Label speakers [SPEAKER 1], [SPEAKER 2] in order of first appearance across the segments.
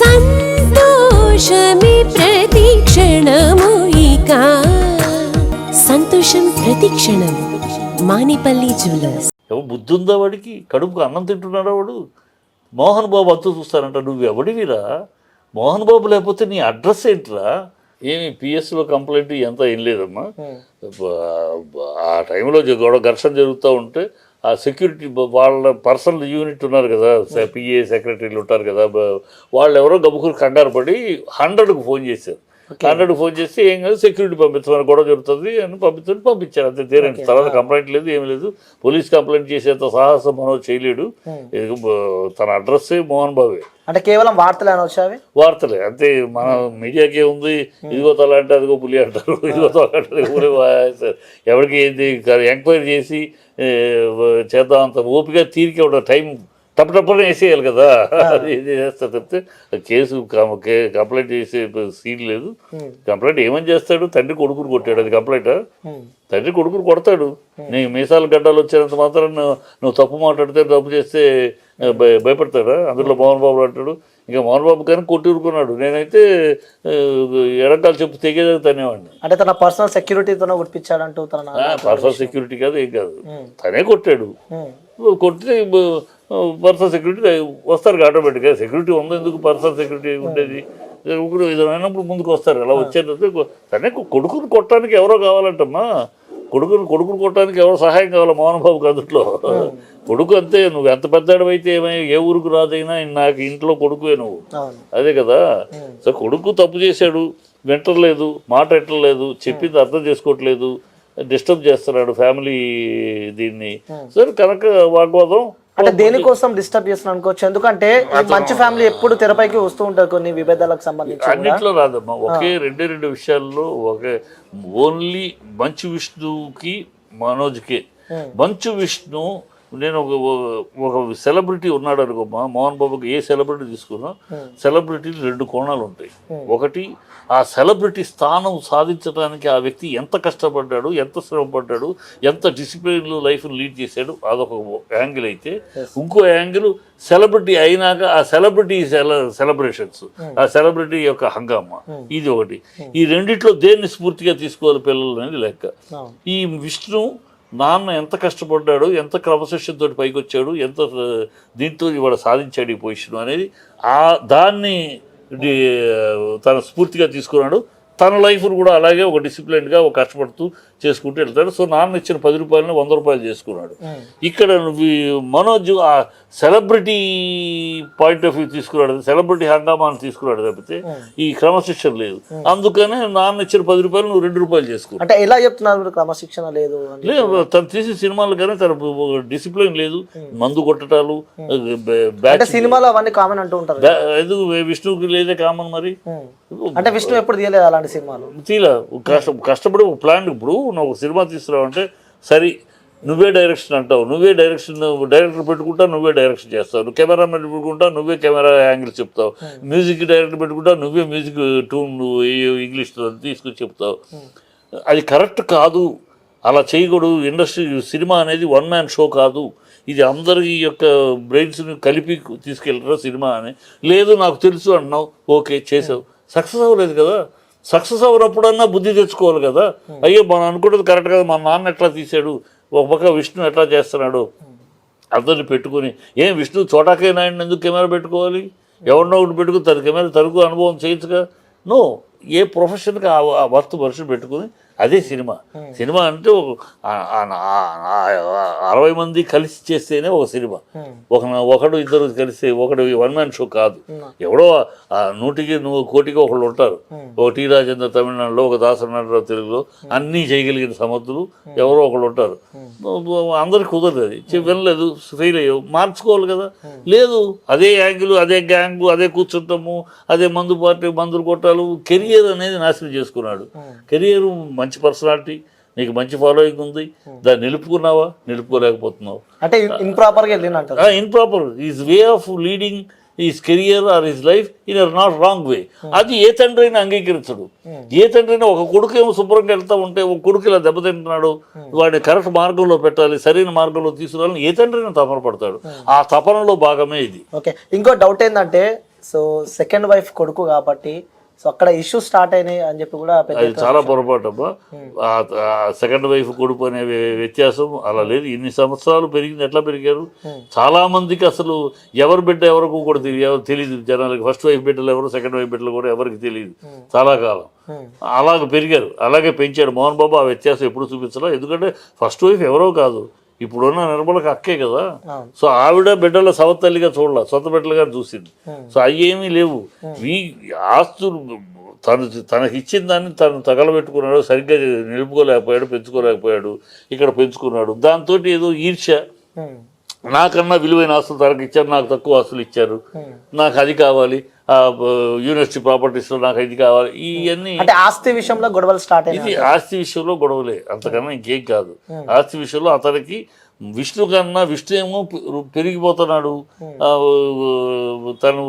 [SPEAKER 1] సంతోషమే ప్రతి క్షణము ఇక సంతోషం ప్రతి క్షణం మానిపల్లి జ్యువెలర్స్.
[SPEAKER 2] బుద్ధి ఉందా వాడికి? కడుపుకు అన్నం తింటున్నాడా వాడు? మోహన్ బాబు అంతా చూస్తానంట. నువ్వు ఎవడివిరా? మోహన్ బాబు లేకపోతే నీ అడ్రస్ ఏంట్రా? ఏమి పిఎస్లో కంప్లైంట్ ఎంత ఏం లేదమ్మా. ఆ టైంలో ఘర్షణ జరుగుతూ ఉంటే ఆ సెక్యూరిటీ వాళ్ళ పర్సనల్ యూనిట్ ఉన్నారు కదా, పిఏ సెక్రటరీలు ఉంటారు కదా, వాళ్ళు ఎవరో గబుకులు కంగారు పడి 100కు ఫోన్ చేశారు. 100కు ఫోన్ చేసి ఏం కాదు సెక్యూరిటీ పంపించమని గొడవ జరుగుతుంది అని పంపించారు. అంతే తేరండి. తర్వాత కంప్లైంట్ లేదు, ఏమి లేదు. పోలీస్ కంప్లైంట్ చేసేంత సాహసం మనోజ్ చేయలేడు. తన అడ్రస్సే మోహన్ బాబే.
[SPEAKER 3] అంటే కేవలం వార్తలే అనొచ్చావి?
[SPEAKER 2] వార్తలే అంతే. మన మీడియాకే ఉంది, ఇదిగో తల అంటే అదిగో పులి అంటారు, ఇదిగో తల అంటే ఎవరికి ఏంటి ఎంక్వైరీ చేసి చేద్దాం అంత ఓపిక తీరిక ఉండదు. టైం టప్పటప్పుడే వేసేయాలి కదా, అది చేస్తా తప్పితే కేసు కంప్లైంట్ చేసే సీన్ లేదు. కంప్లైంట్ ఏమని చేస్తాడు? తండ్రి కొడుకుని కొట్టాడు, అది కంప్లైంటా? తండ్రి కొడుకుని కొడతాడు. నీ మీసాల గడ్డలు వచ్చేంత మాత్రం నువ్వు తప్పు మాట్లాడితే తప్పు చేస్తే భయపడతాడా? అందులో మోహన్ బాబు అంటాడు. ఇంకా మోహన్ బాబు కానీ కొట్టిరుకున్నాడు. నేనైతే ఎడకాలు చెప్పు తెగేది తనేవాడిని.
[SPEAKER 3] అంటే తన పర్సనల్ సెక్యూరిటీతోనే కొట్టించాడంటూ?
[SPEAKER 2] పర్సనల్ సెక్యూరిటీ కాదు, ఏం కాదు, తనే కొట్టాడు. కొట్టితే పర్సనల్ సెక్యూరిటీ వస్తారు ఆటోమేటిక్గా. సెక్యూరిటీ ఉంది, ఎందుకు పర్సనల్ సెక్యూరిటీ ఉండేది? ఇప్పుడు ఏదైనప్పుడు ముందుకు వస్తారు. అలా వచ్చేటప్పుడు తనే కొడుకుని కొట్టడానికి ఎవరో కావాలంటమ్మా. కొడుకుని కొట్టడానికి ఎవరో సహాయం కావాలి మోహన్ బాబుకి. అందులో కొడుకు అంతే. నువ్వు ఎంత పెద్దవాడివైతే ఏమైనా ఏ ఊరికి రాదైనా నాకు ఇంట్లో కొడుకువే నువ్వు, అదే కదా. సో కొడుకు తప్పు చేశాడు, వింటలేదు, మాట ఎట్టలేదు, చెప్పింది అర్థం చేసుకోవట్లేదు, డిస్టర్బ్ చేస్తున్నాడు ఫ్యామిలీ దీన్ని. సరే కనుక వాగ్వాదం.
[SPEAKER 3] అంటే దేనికోసం డిస్టర్బ్ చేస్తున్నాను అనుకోవచ్చు, ఎందుకంటే మంచి ఫ్యామిలీ ఎప్పుడు తెరపైకి వస్తూ ఉంటారు కొన్ని విభేదాలకు సంబంధించి.
[SPEAKER 2] అన్నింటిలో రాదమ్మా. ఒకే రెండు విషయాల్లో ఒకే. ఓన్లీ మంచు విష్ణుకి మనోజ్కే. మంచు విష్ణు నేను ఒక సెలబ్రిటీ ఉన్నాడు అనుకోమ్మా, మోహన్ బాబుకి ఏ సెలబ్రిటీ తీసుకున్నా సెలబ్రిటీలు 2 కోణాలు ఉంటాయి. ఒకటి ఆ సెలబ్రిటీ స్థానం సాధించడానికి ఆ వ్యక్తి ఎంత కష్టపడ్డాడు, ఎంత శ్రమపడ్డాడు, ఎంత డిసిప్లిన్లో లైఫ్ని లీడ్ చేశాడు, అదొక యాంగిల్ అయితే. ఇంకో యాంగిల్ సెలబ్రిటీ అయినాక ఆ సెలబ్రిటీ సెలబ్రేషన్స్, ఆ సెలబ్రిటీ యొక్క హంగామా, ఇది ఒకటి. ఈ రెండిట్లో దేన్ని స్ఫూర్తిగా తీసుకోవాలి పిల్లలు అనేది లెక్క. ఈ విష్ణు నాన్న ఎంత కష్టపడ్డాడు, ఎంత క్రమశిక్షణతో పైకి వచ్చాడు, ఎంత దీంతో ఇవాళ సాధించాడు ఈ పొజిషన్ అనేది, దాన్ని తన స్ఫూర్తిగా తీసుకున్నాడు. తన లైఫ్ను కూడా అలాగే ఒక డిసిప్లిన్గా ఒక కష్టపడుతూ చేసుకుంటూ వెళ్తాడు. సో నాన్న ఇచ్చిన 10 రూపాయలని 100 రూపాయలు చేసుకున్నాడు. ఇక్కడ మనోజ్ ఆ సెలబ్రిటీ పాయింట్ ఆఫ్ వ్యూ తీసుకున్నాడు, సెలబ్రిటీ హంగామాను తీసుకున్నాడు తప్పితే ఈ క్రమశిక్షణ లేదు. అందుకనే నాన్న ఇచ్చిన 10 రూపాయలు నువ్వు 2 రూపాయలు చేసుకున్నావు.
[SPEAKER 3] అంటే ఎలా చెప్తున్నారు క్రమశిక్షణ లేదు?
[SPEAKER 2] తను తీసిన సినిమాలు కానీ తన డిసిప్లిన్ లేదు, మందు కొట్టటాలు,
[SPEAKER 3] సినిమాలో అవన్నీ కామన్ అంటూ ఉంటారు.
[SPEAKER 2] ఎందుకు విష్ణుకి లేదే కామన్ మరి?
[SPEAKER 3] అంటే విష్ణు ఎప్పుడు తీయలేదు అలాంటి సినిమాలు?
[SPEAKER 2] తీలా కష్టపడి ఒక ప్లాన్. ఇప్పుడు నువ్వు ఒక సినిమా తీస్తున్నావు అంటే సరే నువ్వే డైరెక్షన్ అంటావు, నువ్వే డైరెక్టర్ పెట్టుకుంటా, నువ్వే డైరెక్షన్ చేస్తావు, నువ్వు కెమెరామెన్ పెట్టుకుంటా, నువ్వే కెమెరా యాంగిల్ చెప్తావు, మ్యూజిక్ డైరెక్టర్ పెట్టుకుంటా, నువ్వే మ్యూజిక్ ట్యూన్ ఇంగ్లీష్లో తీసుకొచ్చి చెప్తావు. అది కరెక్ట్ కాదు, అలా చేయకూడదు. ఇండస్ట్రీ సినిమా అనేది 1 మ్యాన్ షో కాదు, ఇది అందరి యొక్క బ్రెయిన్స్ని కలిపి తీసుకెళ్తారు సినిమా అని. లేదు నాకు తెలుసు అంటున్నావు, ఓకే చేసావు, సక్సెస్ అవ్వలేదు కదా. సక్సెస్ అవ్వనప్పుడన్నా బుద్ధి తెచ్చుకోవాలి కదా. అయ్యో మనం అనుకుంటుంది కరెక్ట్ కదా, మా నాన్న ఎట్లా తీశాడు, ఒక పక్క విష్ణు ఎట్లా చేస్తున్నాడు, అందరిని పెట్టుకుని. ఏం విష్ణు చోటాకే నాయుడిని ఎందుకు కెమెరా పెట్టుకోవాలి? ఎవరినో ఒకటి పెట్టుకుని తన కెమెరా తనకు అనుభవం చేయొచ్చుగా. నో, ఏ ప్రొఫెషన్కి ఆ వర్త్ మనుషులు పెట్టుకుని అదే సినిమా. సినిమా అంటే 60 మంది కలిసి చేస్తేనే ఒక సినిమా. ఒకడు ఇద్దరు కలిసి ఒకటి 1 మ్యాన్ షో కాదు. ఎవడో 100కి 1,000,000కి ఒకళ్ళు ఉంటారు. ఒక టి రాజేంద్ర తమిళనాడులో, ఒక దాసనారాయణరావు తెలుగులో, అన్నీ చేయగలిగిన సమర్థులు ఎవరో ఒకళ్ళు ఉంటారు. అందరికి కుదరదు, అది వినలేదు, ఫెయిల్ అయ్యావు, మార్చుకోవాలి కదా. లేదు అదే యాంగిల్, అదే గ్యాంగు, అదే కూర్చుంటాము, అదే మందు పార్టీ, మందులు కొట్టాలు. కెరియర్ అనేది నాశనం చేసుకున్నాడు. కెరియర్ మంచి పర్సనాలిటీ, నీకు మంచి ఫాలోయింగ్ ఉంది, దాన్ని నిలుపుకున్నావా? నిలుపుకోలేకపోతున్నావు.
[SPEAKER 3] అంటే ఇంప్రాపర్గా
[SPEAKER 2] improper his way of leading his career or his life in not wrong way. అది ఏ తండ్రి అయినా అంగీకరించడు. ఏ తండ్రి అయినా ఒక కొడుకు ఏమో శుభ్రంగా వెళ్తా ఉంటే ఒక కొడుకు ఇలా దెబ్బతింటున్నాడు, వాడిని కరెక్ట్ మార్గంలో పెట్టాలి, సరైన మార్గంలో తీసుకురావాలని ఏ తండ్రి అయినా తపన పడతాడు. ఆ తపనలో భాగమే ఇది.
[SPEAKER 3] ఓకే, ఇంకో డౌట్ ఏంటంటే సో సెకండ్ వైఫ్ కొడుకు కాబట్టి సో అక్కడ ఇష్యూస్ స్టార్ట్ అయినాయి అని చెప్పి కూడా పెద్ద
[SPEAKER 2] అది చాలా పొరపాటు అమ్మా. సెకండ్ వైఫ్ కొడుకు అనే వ్యత్యాసం అలా లేదు. ఇన్ని సంవత్సరాలు పెరిగింది, ఎట్లా పెరిగారు? చాలా మందికి అసలు ఎవరు బిడ్డ ఎవరికి కూడా తెలియదు జనాలకి. ఫస్ట్ వైఫ్ బిడ్డలు ఎవరు, సెకండ్ వైఫ్ బిడ్డలు కూడా ఎవరికి తెలియదు చాలా కాలం. అలాగే పెరిగారు, అలాగే పెంచాడు మోహన్ బాబు. ఆ వ్యత్యాసం ఎప్పుడు చూపించాలా? ఎందుకంటే ఫస్ట్ వైఫ్ ఎవరో కాదు, ఇప్పుడున్న నిర్మలకు అక్కే కదా. సో ఆవిడ బిడ్డల సవతల్లిగా చూడాల, సొంత బిడ్డలుగా చూసింది. సో అవి ఏమీ లేవు. ఈ ఆస్తులు తనకి ఇచ్చిన దాన్ని తను తగలబెట్టుకున్నాడు, సరిగ్గా నిలుపుకోలేకపోయాడు, పెంచుకోలేకపోయాడు. ఇక్కడ పెంచుకున్నాడు, దాంతో ఏదో ఈర్ష్య. నాకన్నా విలువైన ఆస్తులు తనకు ఇచ్చారు, నాకు తక్కువ ఆస్తులు ఇచ్చారు, నాకు అది కావాలి, యూనివర్సిటీ ప్రాపర్టీస్లో నాకు ఇది కావాలి. ఇవన్నీ
[SPEAKER 3] ఆస్తి విషయంలో గొడవలు స్టార్ట్
[SPEAKER 2] ఇది ఆస్తి విషయంలో గొడవలే, అంతకన్నా ఇంకేం కాదు. ఆస్తి విషయంలో అతనికి విష్ణు కన్నా విష్ణు ఏమో పెరిగిపోతున్నాడు. తను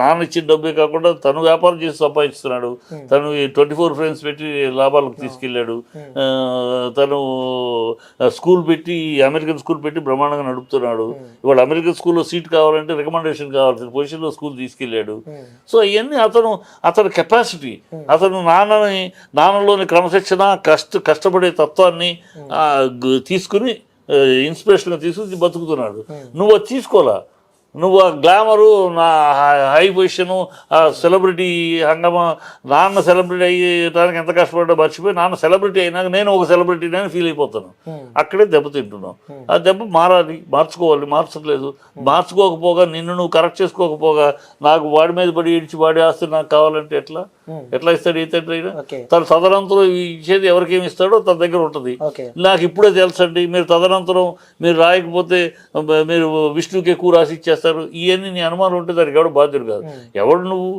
[SPEAKER 2] నాన్న ఇచ్చిన డబ్బే కాకుండా తను వ్యాపారం చేసి సంపాదిస్తున్నాడు. తను 24 ఫ్రేమ్స్ పెట్టి లాభాలకు తీసుకెళ్ళాడు. తను స్కూల్ పెట్టి, అమెరికన్ స్కూల్ పెట్టి బ్రహ్మాండంగా నడుపుతున్నాడు. ఇవాళ అమెరికన్ స్కూల్లో సీట్ కావాలంటే రికమెండేషన్ కావాల్సిన పొజిషన్లో స్కూల్ తీసుకెళ్ళాడు. సో ఇవన్నీ అతని కెపాసిటీ, అతను నాన్నలోని క్రమశిక్షణ, కష్టపడే తత్వాన్ని తీసుకుని ఇన్స్పిరేషన్గా తీసుకుని బతుకుతున్నాడు. నువ్వు అది తీసుకోవాలా? నువ్వు ఆ గ్లామరు, నా హై పొజిషను, ఆ సెలబ్రిటీ హంగమా, నాన్న సెలబ్రిటీ అయ్యడానికి ఎంత కష్టపడ్డా మర్చిపోయి నాన్న సెలబ్రిటీ అయినాక నేను ఒక సెలబ్రిటీని అని ఫీల్ అయిపోతాను. అక్కడే దెబ్బతింటున్నావు. ఆ దెబ్బ మారాలి, మార్చుకోవాలి. మార్చట్లేదు. మార్చుకోకపోగా, నిన్ను నువ్వు కరెక్ట్ చేసుకోకపోగా, నాకు వాడి మీద పడి ఇడిచి వాడి ఆస్తి నాకు కావాలంటే ఎట్లా ఇస్తాడు? ఏ తండ్రి అయినా తను తదనంతరం ఇచ్చేది ఎవరికేమి ఇస్తాడో తన దగ్గర ఉంటుంది. నాకు ఇప్పుడే తెలుసండి, మీరు తదనంతరం మీరు రాయకపోతే మీరు విష్ణుకి ఎక్కువ రాసి ఇచ్చేస్తారు. ఇవన్నీ నీ అనుమానం ఉంటే దానికి ఎవడు బాధ్యుడు కాదు. ఎవడు నువ్వు?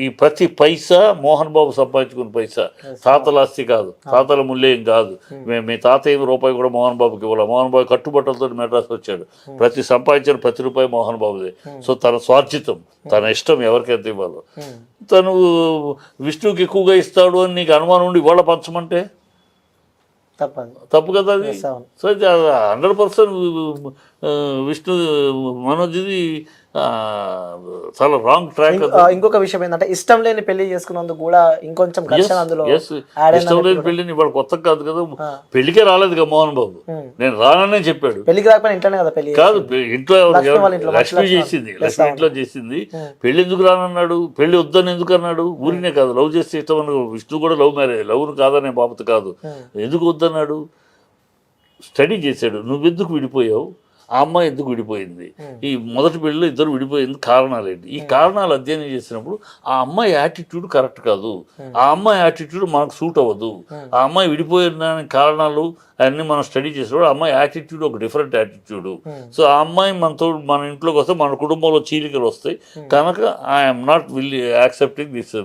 [SPEAKER 2] ఈ ప్రతి పైసా మోహన్ బాబు సంపాదించుకున్న పైసా, తాతల ఆస్తి కాదు, తాతల మూల్యం కాదు. మీ తాత ఏమి రూపాయి కూడా మోహన్ బాబుకి ఇవ్వాలి. మోహన్ బాబు కట్టుబట్టలతో మెడ్రాస్ వచ్చాడు. సంపాదించిన ప్రతి రూపాయి మోహన్ బాబుదే. సో తన స్వార్జితం, తన ఇష్టం ఎవరికి ఎంత ఇవ్వాలో. తను విష్ణువుకి ఎక్కువగా ఇస్తాడు అని నీకు అనుమానం ఉండి ఇవాళ పంచమంటే తప్పు కదా అది. సో 100% విష్ణు మనోజ్ది చాలా రాంగ్ ట్రాక్.
[SPEAKER 3] ఇంకొక విషయం ఏంటంటే ఇష్టం లేని పెళ్లి చేసుకున్నందుకు కూడా ఇంకొంచెం ఘర్షణ అందులో.
[SPEAKER 2] ఇష్టం లేని పెళ్లిని ఇవాళ కొత్త కాదు కదా, పెళ్లికే రాలేదు కదా మోహన్ బాబు. నేను రాననే చెప్పాడు.
[SPEAKER 3] పెళ్లికి రాకపోయినా ఇంట్లోనే కదా పెళ్లి
[SPEAKER 2] కాదు, ఇంట్లో లక్ష్మి చేసింది, లక్ష్మి ఇంట్లో చేసింది. పెళ్లి ఎందుకు రానన్నాడు? పెళ్లి వద్దని ఎందుకు అన్నాడు? ఊరినే కాదు, లవ్ చేస్తే ఇష్టం అన్నాడు. విష్ణు కూడా లవ్ మ్యారేజ్, లవ్ను కాదనే బాబు కాదు. ఎందుకు వద్దన్నాడు? స్టడీ చేశాడు. నువ్వెందుకు విడిపోయావు, ఆ అమ్మాయి ఎందుకు విడిపోయింది, ఈ మొదటి పెళ్ళిలో ఇద్దరు విడిపోయింది, కారణాలు ఏంటి? ఈ కారణాలు అధ్యయనం చేసినప్పుడు ఆ అమ్మాయి యాటిట్యూడ్ కరెక్ట్ కాదు, ఆ అమ్మాయి యాటిట్యూడ్ మనకు సూట్ అవ్వదు, ఆ అమ్మాయి విడిపోయిన కారణాలు అన్నీ మనం స్టడీ చేసినప్పుడు అమ్మాయి యాటిట్యూడ్ ఒక డిఫరెంట్ యాటిట్యూడ్. సో ఆ అమ్మాయి మన ఇంట్లోకి వస్తే మన కుటుంబంలో చీలికలు వస్తాయి కనుక I'm not accepting this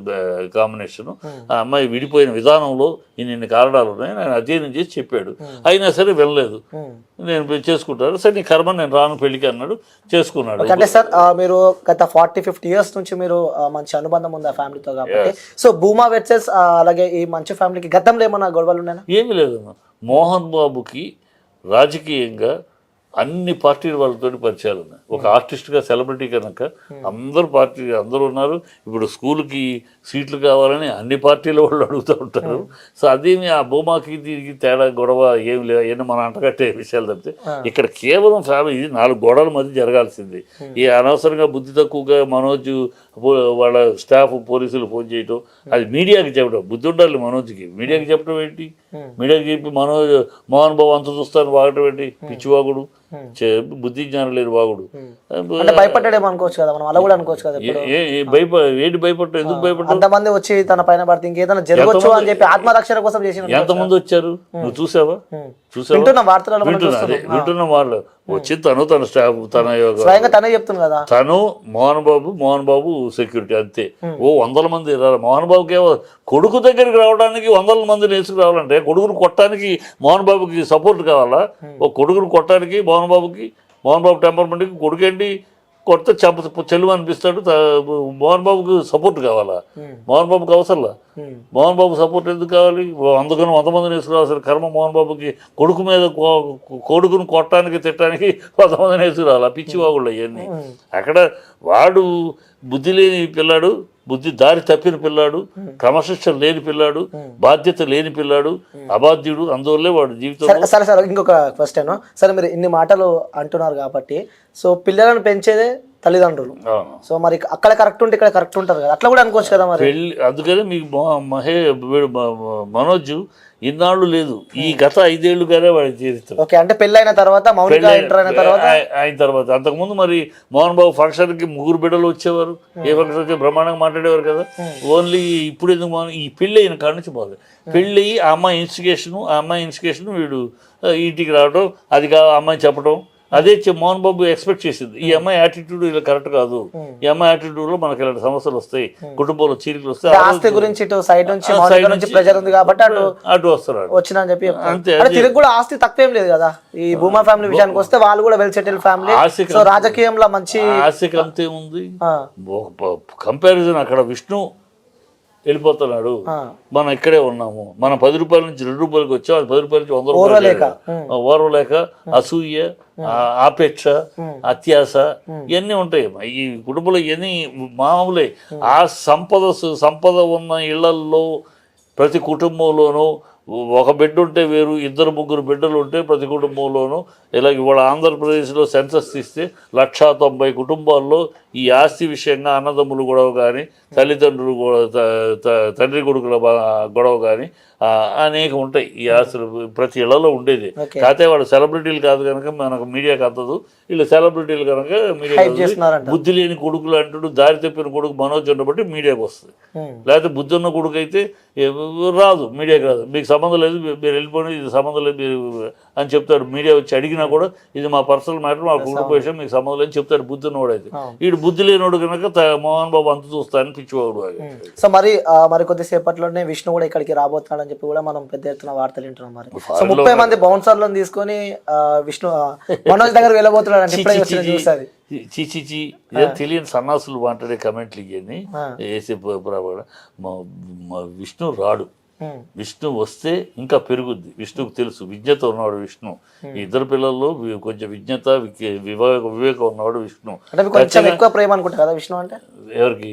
[SPEAKER 2] combination. ఆ అమ్మాయి విడిపోయిన విధానంలో ఇన్ని కారణాలు ఉన్నాయి ఆయన అధ్యయనం చేసి చెప్పాడు. అయినా సరే వెళ్ళలేదు. నేను చేసుకుంటాను, సరే నీ కర్మ, నేను రాను పెళ్లికి అన్నాడు, చేసుకున్నాడు.
[SPEAKER 3] అంటే సార్ మీరు గత 40-50 ఇయర్స్ నుంచి మీరు మంచి అనుబంధం ఉంది ఆ ఫ్యామిలీతో కాబట్టి, సో భూమా వర్సెస్ అలాగే ఈ మంచి ఫ్యామిలీకి గతంలో ఏమన్నా గొడవలు ఉన్నాయా?
[SPEAKER 2] ఏమీ లేదు. మోహన్ బాబుకి రాజకీయంగా అన్ని పార్టీల వాళ్ళతో పరిచయాలు ఉన్నాయి. ఒక ఆర్టిస్ట్గా, సెలబ్రిటీ కనుక అందరూ ఉన్నారు. ఇప్పుడు స్కూల్కి సీట్లు కావాలని అన్ని పార్టీల వాళ్ళు అడుగుతూ ఉంటారు. సో అదేమి ఆ భూమాకి దీనికి తేడా గొడవ ఏమి లేదు. అవన్నీ మన అంటగట్టే విషయాలు తప్పితే ఇక్కడ కేవలం ఫ్యామిలీ, ఇది 4 గోడల మధ్య జరగాల్సింది. ఈ అనవసరంగా బుద్ధి తక్కువగా మనోజ్ వాళ్ళ స్టాఫ్ పోలీసులు ఫోన్ చేయటం, అది మీడియాకి చెప్పడం. బుద్ధి ఉండాలి మనోజ్కి, మీడియాకి చెప్పడం ఏంటి? మీడియాకి చెప్పి మోహన్ బాబు అంత చూస్తాను వాగటం ఏంటి? పిచ్చివాగుడు, బుద్ధి జ్ఞానం లేదు వాగుడు.
[SPEAKER 3] భయపడ్డాడేమో అనుకోవచ్చు కదా, మనం అలా కూడా అనుకోవచ్చు కదా.
[SPEAKER 2] ఏంటి భయపడ్డా? ఎందుకు భయపడ్డా?
[SPEAKER 3] అంతమంది వచ్చి తన పైన పడితే ఇంకేదైనా జరగవచ్చు అని చెప్పి ఆత్మరక్షణ కోసం చేసిన
[SPEAKER 2] ఎంతమంది వచ్చారు? నువ్వు చూసావా?
[SPEAKER 3] వింటున్న వార్తలలో
[SPEAKER 2] వింటున్న వాళ్ళు వచ్చి తన స్టాఫ్
[SPEAKER 3] స్వయంగా తనే చెప్తుంది కదా,
[SPEAKER 2] తను మోహన్ బాబు సెక్యూరిటీ అంతే. ఓ 100 మంది మోహన్ బాబుకి కొడుకు దగ్గరికి రావడానికి 100 మందిని వేసుకురావాలంటే కొడుకును కొట్టడానికి మోహన్ బాబుకి సపోర్ట్ కావాలా? ఓ కొడుకును కొట్టడానికి మోహన్ బాబు టెంపర్మెంట్కి కొడుకేంటి కొడితే చెల్లు అనిపిస్తాడు. మోహన్ బాబుకి సపోర్ట్ కావాలా? మోహన్ బాబుకి అవసరంలా. మోహన్ బాబు సపోర్ట్ ఎందుకు కావాలి? అందుకని 100 మందిని వేసుకురావాల్సిన కర్మ మోహన్ బాబుకి. కొడుకును కొట్టడానికి తిట్టడానికి 100 మందిని వేసుకురావాలి. పిచ్చి వాగుళ్ళు అవన్నీ. అక్కడ వాడు బుద్ధి లేని పిల్లాడు, బుద్ధి దారి తప్పిన పిల్లాడు, క్రమశిక్షణ లేని పిల్లాడు, బాధ్యత లేని పిల్లాడు, అబాధ్యుడు. అందువల్లే వాడు జీవితం.
[SPEAKER 3] సరే ఇంకొక క్వశ్చన్. సరే మీరు ఇన్ని మాటలు అంటున్నారు కాబట్టి, సో పిల్లలను పెంచేదే తల్లిదండ్రులు. సో మరి అక్కడ కరెక్ట్ ఉంటే ఇక్కడ కరెక్ట్ ఉంటారు కదా, అట్లా కూడా అనుకోవచ్చు కదా మరి.
[SPEAKER 2] పెళ్ళి అందుకని మీకు మనోజ్ ఇన్నాళ్ళు లేదు, ఈ గత 5 ఏళ్ళుగానే వాడి జీవితం.
[SPEAKER 3] ఓకే, అంటే పెళ్ళి అయిన తర్వాత, మౌనిక ఎంటర్ అయిన తర్వాత,
[SPEAKER 2] అంతకుముందు మరి మోహన్ బాబు ఫంక్షన్కి 3 బిడ్డలు వచ్చేవారు. ఏ ఫంక్షన్ వచ్చే బ్రహ్మాండంగా మాట్లాడేవారు కదా. ఓన్లీ ఇప్పుడు ఎందుకు ఈ పెళ్ళి అయిన కాడ నుంచి బాగా పెళ్ళి, ఆ అమ్మాయి ఇన్స్టిగేషన్ వీడు ఇంటికి రావడం, అది అమ్మాయి చెప్పడం, అదే మోహన్ బాబు ఎక్స్పెక్ట్ చేసింది. ఈ అమ్మాయి యాటిట్యూడ్ ఇలా కరెక్ట్ కాదు, ఈ అమ్మాయి యాటిట్యూడ్ లో మనకి ఇలాంటి సమస్యలు వస్తాయి, కుటుంబంలో చీలికలు వస్తాయి.
[SPEAKER 3] ఆస్తి గురించి ఇటు సైడ్ నుంచి ప్రెజర్ ఉంది కాబట్టి అటు
[SPEAKER 2] వస్తున్నాడు
[SPEAKER 3] వచ్చిన అని చెప్పి అంతే. తిరిగి కూడా ఆస్తి తక్కువేం లేదు కదా. ఈ భూమా ఫ్యామిలీ విషయానికి వస్తే వాళ్ళు కూడా వెల్ సెటిల్ ఫ్యామిలీ, సో రాజకీయంలో మంచి
[SPEAKER 2] ఆస్తికి అంతే ఉంది. కంపారిజన్ అక్కడ విష్ణు వెళ్ళిపోతున్నాడు, మనం ఇక్కడే ఉన్నాము, మనం 10 రూపాయల నుంచి 2 రూపాయలకి వచ్చాం, అది 10 రూపాయల నుంచి 100 రూపాయలు ఓర్వలేక అసూయ, ఆపేక్ష, అత్యాస ఇవన్నీ ఉంటాయి ఈ కుటుంబంలో. ఇవన్నీ మామూలే. ఆ సంపద ఉన్న ఇళ్లల్లో ప్రతి కుటుంబంలోనూ ఒక బిడ్డ ఉంటే వేరు, 2, 3 బిడ్డలు ఉంటే ప్రతి కుటుంబంలోనూ. ఇలాగ ఇవాళ ఆంధ్రప్రదేశ్లో సెన్సస్ తీస్తే 190 కుటుంబాల్లో ఈ ఆస్తి విషయంగా అన్నదమ్ములు గొడవ కానీ, తల్లిదండ్రులు తండ్రి కొడుకుల గొడవ కానీ అనేక ఉంటాయి. ఈ ఆస్తులు ప్రతి ఇళ్లలో ఉండేది. కాకపోతే వాళ్ళు సెలబ్రిటీలు కాదు కనుక మనకు మీడియాకి అందదు. వీళ్ళు సెలబ్రిటీలు కనుక మీడియా బుద్ధి లేని కొడుకులు అంటాడు, దారి తప్పిన కొడుకు మనోజ్ ఉండబట్టి మీడియాకి వస్తుంది. లేకపోతే బుద్ధి ఉన్న కొడుకు అయితే రాదు, మీడియాకి రాదు. మీకు సంబంధం లేదు, మీరు వెళ్ళిపోయిన ఇది సంబంధం లేదు మీరు అని చెప్తాడు. మీడియా వచ్చి అడిగినా కూడా ఇది మా పర్సనల్ మ్యాటర్, మా కుటుంబ విషయం, మీకు సంబంధం లేదని చెప్తాడు బుద్ధి ఉన్నవాడు అయితే. వీడు బుద్ధి లేనివాడు కనుక మోహన్ బాబు అంత చూస్తానని పిచ్చివాడు.
[SPEAKER 3] సో మరి కొద్దిసేపట్లోనే విష్ణు కూడా ఇక్కడికి రాబోతున్నాడు అని చెప్పి కూడా మనం పెద్ద ఎత్తున వార్తలు వింటున్నాం. మరి సో 30 మంది బౌన్సర్లను తీసుకొని విష్ణు మనోజ్ దగ్గర వెళ్ళబోతున్నాడు అంటే చూసాది.
[SPEAKER 2] చిచిచి తెలియని సన్నాసులు మాట్లాడే కమెంట్లు ఇవన్నీ వేసే విష్ణు రాడు. విష్ణు వస్తే ఇంకా పెరుగుద్ది. విష్ణుకు తెలుసు, విజ్ఞత ఉన్నవాడు విష్ణు. ఈ 2 పిల్లల్లో కొంచెం విజ్ఞత వివేకం ఉన్నవాడు విష్ణు.
[SPEAKER 3] ఎక్కువ ప్రేమ అనుకుంటా కదా విష్ణు అంటే.
[SPEAKER 2] ఎవరికి?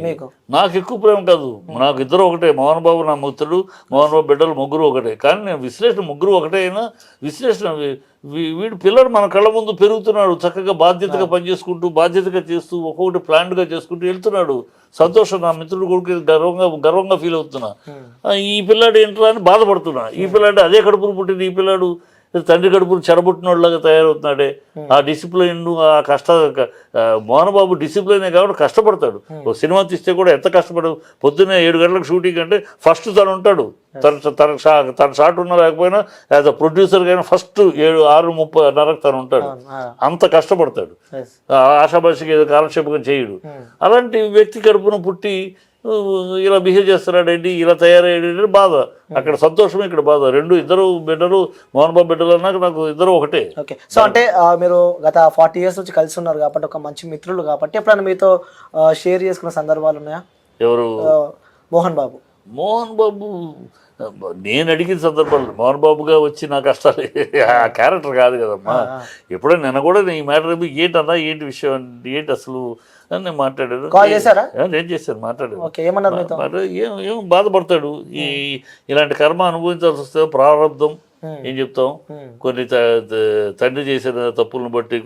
[SPEAKER 2] నాకు ఎక్కువ ప్రేమ కాదు, నాకు 2 ఒకటే. మోహన్ బాబు నా మిత్రుడు, మోహన్ బాబు బిడ్డలు 3 ఒకటే. కానీ నేను విశ్లేషణ 3 ఒకటే అయినా విశ్లేషణ వీడు పిల్లడు మన కళ్ళ ముందు పెరుగుతున్నాడు, చక్కగా బాధ్యతగా పనిచేసుకుంటూ బాధ్యతగా చేస్తూ ఒక్కొక్కటి ప్లాన్డ్గా చేసుకుంటూ వెళ్తున్నాడు. సంతోషం. నా మిత్రుడు కొడుకు గర్వంగా ఫీల్ అవుతున్నా. ఈ పిల్లాడు ఏంట్రా అని బాధపడుతున్నా. ఈ పిల్లాడు అదే కడుపును పుట్టింది, ఈ పిల్లాడు తండ్రి కడుపును చెడబుట్టినోళ్ళగా తయారవుతున్నాడే. ఆ డిసిప్లైన్, ఆ మోహన్ బాబు డిసిప్లైనే కాబట్టి కష్టపడతాడు. ఓ సినిమా తీస్తే కూడా ఎంత కష్టపడు. పొద్దున్నే 7 గంటలకు షూటింగ్ అంటే ఫస్ట్ తను ఉంటాడు. తన షాట్ ఉన్నా లేకపోయినా యాజ్ అ ప్రొడ్యూసర్గా అయినా ఫస్ట్ 6:30 తను ఉంటాడు. అంత కష్టపడతాడు. ఆశాభాషకి ఏదో కాలక్షేపకం చేయడు. అలాంటి వ్యక్తి కడుపున పుట్టి ఇలా బిహేవ్ చేస్తున్నాడేంటి, ఇలా తయారయ్యాడు బాధ. అక్కడ సంతోషమే, ఇక్కడ బాధ. 2 బిడ్డలు మోహన్ బాబు బిడ్డలు అన్నాక నాకు 2 ఒకటే.
[SPEAKER 3] ఓకే, సో అంటే మీరు గత 40 years నుంచి కలిసి ఉన్నారు కాబట్టి, ఒక మంచి మిత్రులు కాబట్టి, ఎప్పుడైనా మీతో షేర్ చేసుకున్న సందర్భాలు ఉన్నాయా?
[SPEAKER 2] ఎవరు?
[SPEAKER 3] మోహన్ బాబు.
[SPEAKER 2] మోహన్ బాబు నేను అడిగిన సందర్భాలు, మోహన్ బాబుగా వచ్చి నా కష్టాలు ఆ క్యారెక్టర్ కాదు కదమ్మా. ఎప్పుడైనా నిన్న కూడా ఈ మ్యాటర్ ఏంటన్నా, ఏంటి విషయం, ఏంటి అసలు అని నేను మాట్లాడాను. నేను చేశాను, మాట్లాడాను. ఏం బాధపడతాడు. ఇలాంటి కర్మ అనుభవించాల్సి వస్తే ప్రారంధం ఏం చెప్తాం. కొన్ని తండ్రి చేసిన తప్పులను బట్టి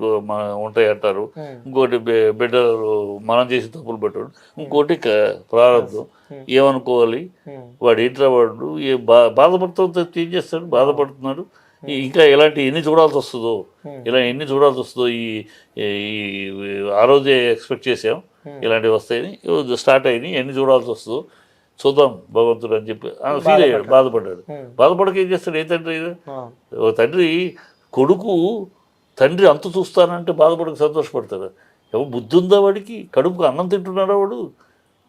[SPEAKER 2] ఉంటాయి అంటారు. ఇంకోటి బిడ్డలు మనం చేసిన తప్పులు బట్టి, ఇంకోటి ప్రారంధం. ఏమనుకోవాలి, వాడు ఏంట్రా వాడు బాధపడుతూ ఏం చేస్తాడు, బాధపడుతున్నాడు. ఇంకా ఇలాంటి ఎన్ని చూడాల్సి వస్తుందో, ఆ రోజే ఎక్స్పెక్ట్ చేసాం ఇలాంటివి వస్తాయని, స్టార్ట్ అయినాయి, ఎన్ని చూడాల్సి వస్తుందో చూద్దాం భగవంతుడు అని చెప్పి ఫీల్ అయ్యాడు, బాధపడ్డాడు. బాధపడక ఏం చేస్తాడు? ఏ తండ్రి? ఓ తండ్రి కొడుకు తండ్రి అంత చూస్తానంటే బాధపడక సంతోషపడతాడు. ఎవరు బుద్ధి ఉందా వాడికి? కడుపుకు అన్నం తింటున్నాడా వాడు?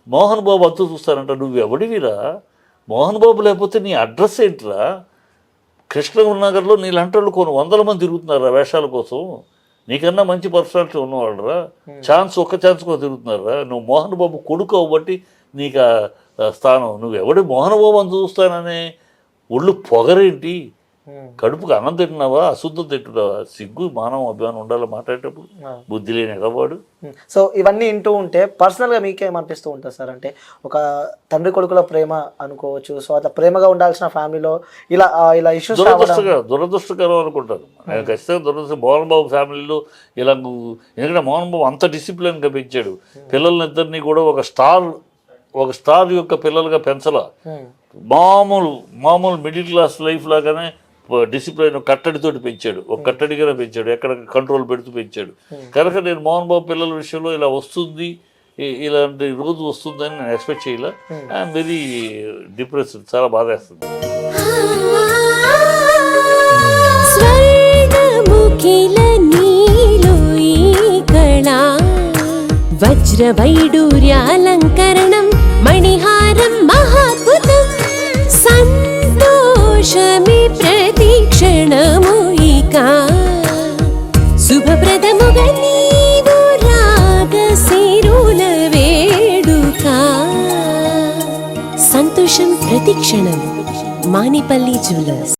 [SPEAKER 2] మోహన్ బాబు అంత చూస్తానంట. నువ్వు ఎవడివిరా? మోహన్ బాబు లేకపోతే నీ అడ్రస్ ఏంట్రా? కృష్ణనగర్లో నీలాంటి వాళ్ళు కొన్ని 100 మంది తిరుగుతున్నారా వేషాల కోసం? నీకన్నా మంచి పర్సనాలిటీ ఉన్నవాళ్ళరా, ఒక్క ఛాన్స్ కోసం తిరుగుతున్నారా? నువ్వు మోహన్ బాబు కొడుకు అవ్వబట్టి నీకు ఆ స్థానం. నువ్వు ఎవడి మోహన్ బాబు అంత చూస్తాననే ఒళ్ళు పొగరేంటి? కడుపుకి అన్నం తింటున్నావా, అశుద్ధం తింటున్నావా? సిగ్గు మానవ అభిమానం ఉండాలి మాట్లాడేటప్పుడు. బుద్ధి లేని ఎగవాడు.
[SPEAKER 3] సో ఇవన్నీ వింటూ ఉంటే పర్సనల్గా మీకేమనిపిస్తూ ఉంటుంది సార్? అంటే ఒక తండ్రి కొడుకుల ప్రేమ అనుకోవచ్చు, సో అట్లా ప్రేమగా ఉండాల్సిన ఫ్యామిలీలో ఇలా ఇలా ఇష్యూస్
[SPEAKER 2] దురదృష్టకరం అనుకుంటారు. నేను ఖచ్చితంగా దురదృష్టం. మోహన్ బాబు ఫ్యామిలీలో ఇలా ఎందుకంటే మోహన్ బాబు అంత డిసిప్లిన్గా పెంచాడు. పిల్లల్నిద్దరినీ కూడా ఒక స్టార్ యొక్క పిల్లలుగా పెంచలా. మామూలు మిడిల్ క్లాస్ లైఫ్ లాగానే డిసిప్లిన్ కట్టడితోటి పెంచాడు. ఒక కట్టడిగానే పెంచాడు, ఎక్కడ కంట్రోల్ పెడుతూ పెంచాడు. కనుక నేను మోహన్ బాబు పిల్లల విషయంలో ఇలా వస్తుంది, ఇలాంటి రోజు వస్తుందని నేను ఎక్స్పెక్ట్ చేయలే. ఐఎమ్ వెరీ డిప్రెస్డ్, చాలా బాధేస్తుంది.
[SPEAKER 1] వజ్రవైడూర్యాలంకరణం మణిహారం మహాద్భుతం సంతోషమి ప్రతిక్షణము ఇక శుభప్రదముగా నీవు రాగసిరుల వేడుక సంతోషం ప్రతిక్షణం మానిపల్లి జ్యువెలర్స్.